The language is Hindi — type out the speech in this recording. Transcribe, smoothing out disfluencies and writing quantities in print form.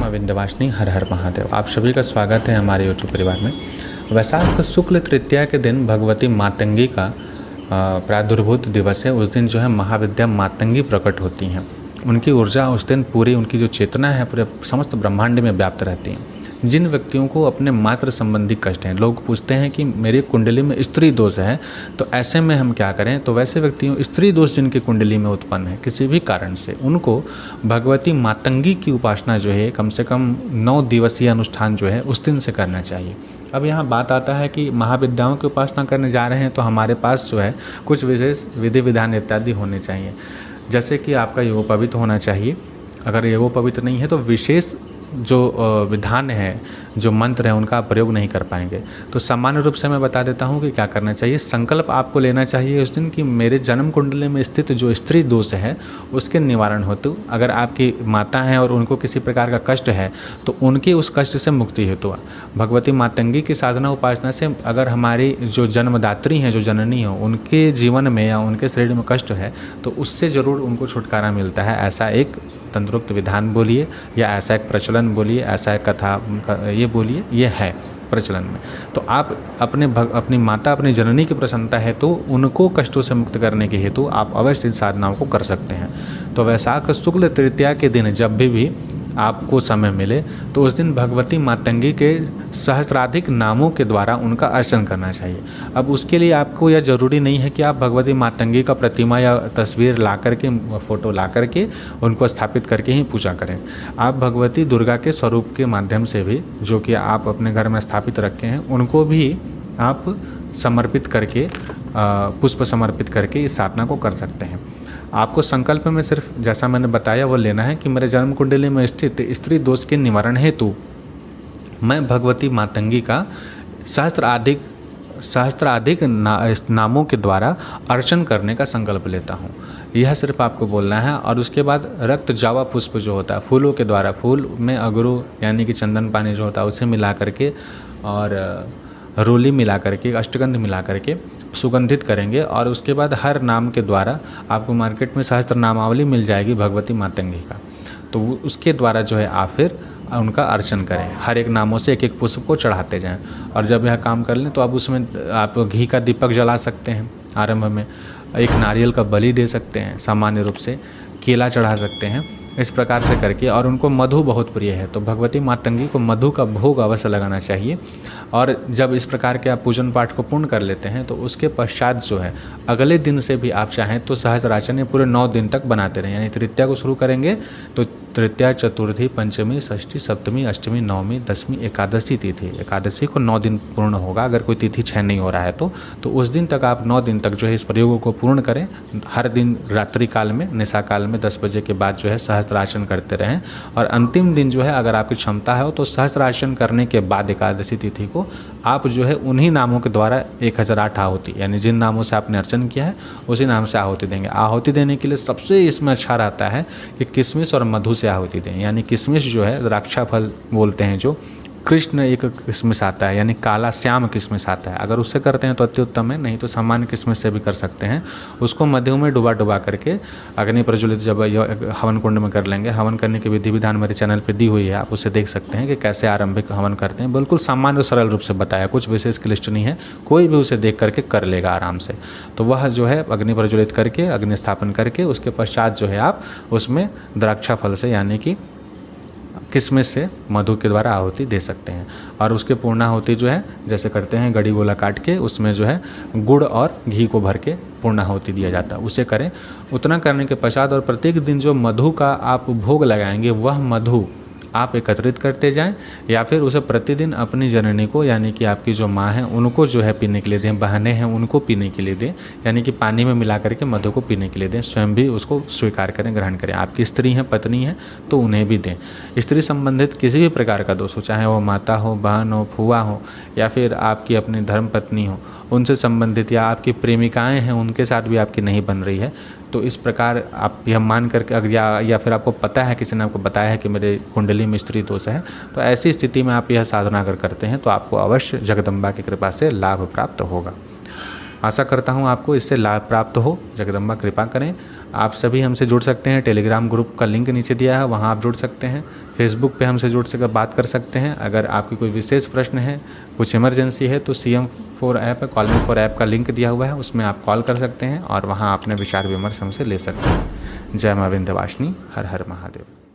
माँ विंध्यवासिनी, हर हर महादेव। आप सभी का स्वागत है हमारे यूट्यूब परिवार में। वैशाख शुक्ल तृतीया के दिन भगवती मातंगी का प्रादुर्भूत दिवस है। उस दिन जो है महाविद्या मातंगी प्रकट होती हैं। उनकी ऊर्जा उस दिन पूरी, उनकी जो चेतना है पूरे समस्त ब्रह्मांड में व्याप्त रहती है। जिन व्यक्तियों को अपने मातृ संबंधी कष्ट हैं, लोग पूछते हैं कि मेरी कुंडली में स्त्री दोष है तो ऐसे में हम क्या करें, तो वैसे व्यक्तियों स्त्री दोष जिनकी कुंडली में उत्पन्न है किसी भी कारण से, उनको भगवती मातंगी की उपासना जो है कम से कम 9 दिवसीय अनुष्ठान जो है उस दिन से करना चाहिए। अब यहाँ बात आता है कि महाविद्याओं की उपासना करने जा रहे हैं तो हमारे पास जो है कुछ विशेष विधि विधान इत्यादि होने चाहिए। जैसे कि आपका यज्ञोपवीत होना चाहिए। अगर यज्ञोपवीत नहीं है तो विशेष जो विधान है, जो मंत्र है, उनका प्रयोग नहीं कर पाएंगे। तो सामान्य रूप से मैं बता देता हूँ कि क्या करना चाहिए। संकल्प आपको लेना चाहिए उस दिन कि मेरे जन्म कुंडली में स्थित जो स्त्री दोष है उसके निवारण हेतु, अगर आपकी माता हैं और उनको किसी प्रकार का कष्ट है तो उनकी उस कष्ट से मुक्ति हेतु भगवती मातंगी की साधना उपासना से, अगर हमारी जो जन्मदात्री हैं, जो जननी हो, उनके जीवन में या उनके शरीर में कष्ट है तो उससे ज़रूर उनको छुटकारा मिलता है। ऐसा एक तंत्रोक्त विधान बोलिए या ऐसा एक प्रचलन बोलिए, ऐसा एक कथा ये बोलिए, ये है प्रचलन में। तो आप अपनी माता, अपनी जननी की प्रसन्नता है तो उनको कष्टों से मुक्त करने के हेतु आप अवश्य इन साधनाओं को कर सकते हैं। तो वैशाख शुक्ल तृतीया के दिन जब भी आपको समय मिले तो उस दिन भगवती मातंगी के सहस्राधिक नामों के द्वारा उनका अर्चन करना चाहिए। अब उसके लिए आपको यह ज़रूरी नहीं है कि आप भगवती मातंगी का प्रतिमा या तस्वीर ला करके, फ़ोटो ला करके उनको स्थापित करके ही पूजा करें। आप भगवती दुर्गा के स्वरूप के माध्यम से भी, जो कि आप अपने घर में स्थापित रखे हैं, उनको भी आप समर्पित करके, पुष्प समर्पित करके इस साधना को कर सकते हैं। आपको संकल्प में सिर्फ जैसा मैंने बताया वो लेना है कि मेरे जन्म कुंडली में स्थित स्त्री दोष के निवारण हेतु मैं भगवती मातंगी का सहस्त्राधिक नामों के द्वारा अर्चन करने का संकल्प लेता हूँ। यह सिर्फ आपको बोलना है। और उसके बाद रक्त जावा पुष्प जो होता है, फूलों के द्वारा, फूल में अगरू यानी कि चंदन पानी जो होता है उसे मिला करके और रोली मिला करके, अष्टगंध मिला करके सुगंधित करेंगे। और उसके बाद हर नाम के द्वारा आपको मार्केट में सहस्त्र नामावली मिल जाएगी भगवती मातंगी का, तो उसके द्वारा जो है आप फिर उनका अर्चन करें। हर एक नामों से एक एक पुष्प को चढ़ाते जाएं। और जब यह काम कर लें तो अब उसमें आप घी का दीपक जला सकते हैं। आरंभ में एक नारियल का बलि दे सकते हैं, सामान्य रूप से केला चढ़ा सकते हैं, इस प्रकार से करके। और उनको मधु बहुत प्रिय है तो भगवती मातंगी को मधु का भोग अवश्य लगाना चाहिए। और जब इस प्रकार के आप पूजन पाठ को पूर्ण कर लेते हैं तो उसके पश्चात जो है अगले दिन से भी आप चाहें तो सहस्राचन पूरे 9 दिन तक बनाते रहें। यानी तृतीया को शुरू करेंगे तो तृतीया, चतुर्थी, पंचमी, षष्ठी, सप्तमी, अष्टमी, नवमी, दसवीं, एकादशी तिथि, एकादशी को 9 दिन पूर्ण होगा। अगर कोई तिथि 6 नहीं हो रहा है तो उस दिन तक आप 9 दिन तक जो है इस प्रयोगों को पूर्ण करें। हर दिन रात्रि काल में, निशा काल में 10 बजे के बाद जो है सहस्त्राचन करते रहें। और अंतिम दिन जो है अगर आपकी क्षमता है तो सहस्त्राचन करने के बाद एकादशी तिथि को आप जो है उन्हीं नामों के द्वारा 1008 आहुति, यानी जिन नामों से आपने अर्चन किया है उसी नाम से आहुति देंगे। आहुति देने के लिए सबसे इसमें अच्छा रहता है कि किशमिश और मधु से आहुति दें। यानी किशमिश जो है द्राक्षा फल बोलते हैं, जो कृष्ण एक किशमिश आता है, यानी काला श्याम किशमिश आता है, अगर उससे करते हैं तो अति उत्तम है। नहीं तो सामान्य किशमिश से भी कर सकते हैं। उसको मध्यु में डुबा करके अग्नि प्रज्वलित जब हवन कुंड में कर लेंगे। हवन करने की विधि विधान मेरे चैनल पर दी हुई है, आप उसे देख सकते हैं कि कैसे आरंभिक हवन करते हैं। बिल्कुल सामान्य और सरल रूप से बताया, कुछ विशेष क्लिष्ट नहीं है, कोई भी उसे देख करके कर लेगा आराम से। तो वह जो है अग्नि प्रज्वलित करके, अग्नि स्थापन करके उसके पश्चात जो है आप उसमें द्राक्षा फल से यानी कि किशमिश से, मधु के द्वारा आहुति दे सकते हैं। और उसके पूर्णाहुति जो है जैसे करते हैं, गड़ी गोला काट के उसमें जो है गुड़ और घी को भर के पूर्णाहुति दिया जाता है, उसे करें। उतना करने के पश्चात और प्रत्येक दिन जो मधु का आप भोग लगाएंगे वह मधु आप एकत्रित करते जाएं, या फिर उसे प्रतिदिन अपनी जननी को, यानी कि आपकी जो माँ है उनको जो है पीने के लिए दें, बहनें हैं उनको पीने के लिए दें, यानी कि पानी में मिला करके मधु को पीने के लिए दें। स्वयं भी उसको स्वीकार करें, ग्रहण करें। आपकी स्त्री हैं, पत्नी है तो उन्हें भी दें। स्त्री संबंधित किसी भी प्रकार का दोष हो, चाहे वो माता हो, बहन हो, फुआ हो, या फिर आपकी अपनी धर्म पत्नी हो, उनसे संबंधित, या आपकी प्रेमिकाएँ हैं उनके साथ भी आपकी नहीं बन रही है, तो इस प्रकार आप यह मान करके अगर या फिर आपको पता है, किसी ने आपको बताया है कि मेरे कुंडली में स्त्री दोष है, तो ऐसी स्थिति में आप यह साधना अगर करते हैं तो आपको अवश्य जगदम्बा की कृपा से लाभ प्राप्त होगा। आशा करता हूँ आपको इससे लाभ प्राप्त हो। जगदम्बा कृपा करें। आप सभी हमसे जुड़ सकते हैं। टेलीग्राम ग्रुप का लिंक नीचे दिया है, वहाँ आप जुड़ सकते हैं। फेसबुक पे हमसे जुड़ सकर बात कर सकते हैं। अगर आपकी कोई विशेष प्रश्न है, कुछ इमरजेंसी है, तो CM4 ऐप है, कॉलिंग फॉर ऐप का लिंक दिया हुआ है, उसमें आप कॉल कर सकते हैं और वहाँ अपने विचार विमर्श हमसे ले सकते हैं। जय माँ विंध्यवासिनी, हर हर महादेव।